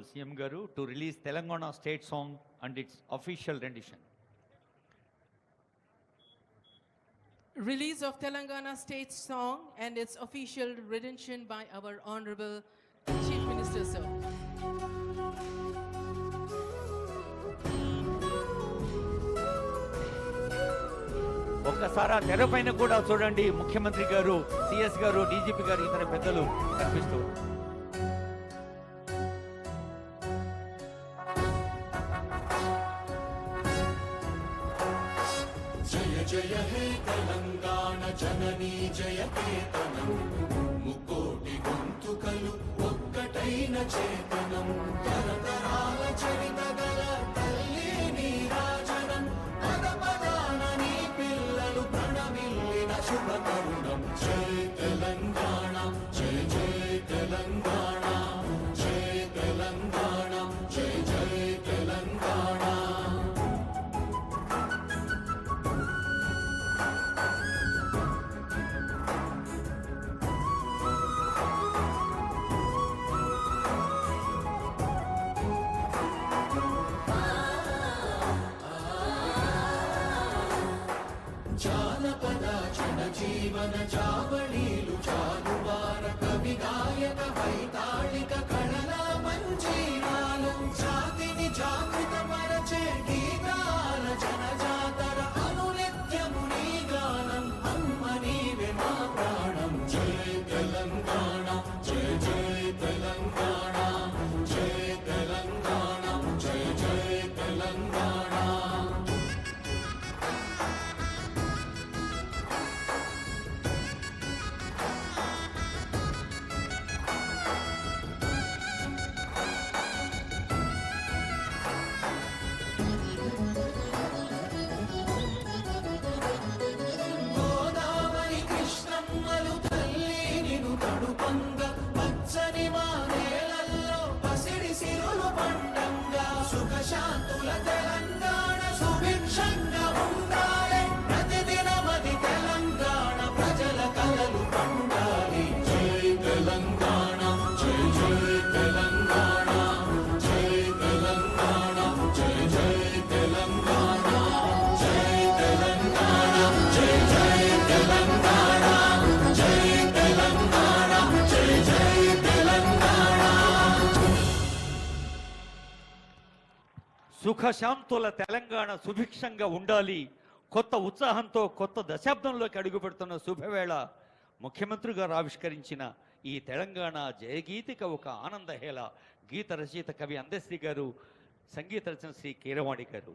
CM Garu to release Telangana state song and its official rendition. Release of Telangana state song and its official rendition by our Honorable Chief Minister, sir. ఒక్కసారి తెరపైన కూడా చూడండి, ముఖ్యమంత్రి గారు, CS గారు, DGP గారు, ఇతర పెద్దలు కనిపిస్తూ జయ జయ హే తెలంగాణ జననీ జయ కేతనం ముకోటి గొంతుకలు ఒక్కటైన చేతనం తరతరాల చరిత గల తల్లి నీరాజనం పద పదాన నీ పిల్లలు ప్రణమిల్లిన శుభ తరుణం జయ తెలంగాణ జయ జయ తెలంగాణ జయ తెలంగాణ జయ జయ తెలంగాణ. జానపద జనజీవన జావళీలు జాలువార కవి గాయక వైతాళిక కళల మంజీరాలు జాతిని జాగృత మరచే గీతాల జనజాతర అనునిత్యము నీ గానం అమ్మ నీవే మా ప్రాణం జయ తెలంగాణ జయ జయ తెలంగాణ జయ తెలంగాణ జయ జయ తెలంగాణ. గోదావరి కృష్ణమ్మలు తల్లి నిను తడుపంగ పచ్చని మా నేలల్లో పసిడి సిరులు పండంగా సుఖశాంతుల తెలంగాణ సుభిక్షంగా ఉండాలి ప్రతిదినమది తెలంగాణ ప్రజల కలలు పండాలి జై తెలంగాణ జై జై తెలంగాణ జై తెలంగాణ జై జై తెలంగాణ జై తెలంగాణ జై జై తెలంగాణ జై తెలంగాణ జై జై తెలంగాణ. సుఖశాంతుల తెలంగాణ సుభిక్షంగా ఉండాలి. కొత్త ఉత్సాహంతో కొత్త దశాబ్దంలోకి అడుగుపెడుతున్న శుభవేళ ముఖ్యమంత్రి గారు ఆవిష్కరించిన ఈ తెలంగాణ జయగీతిక ఒక ఆనందహేళ. గీత రచయిత కవి అందశ్రీ గారు, సంగీత రచన శ్రీ కీరవాణి గారు.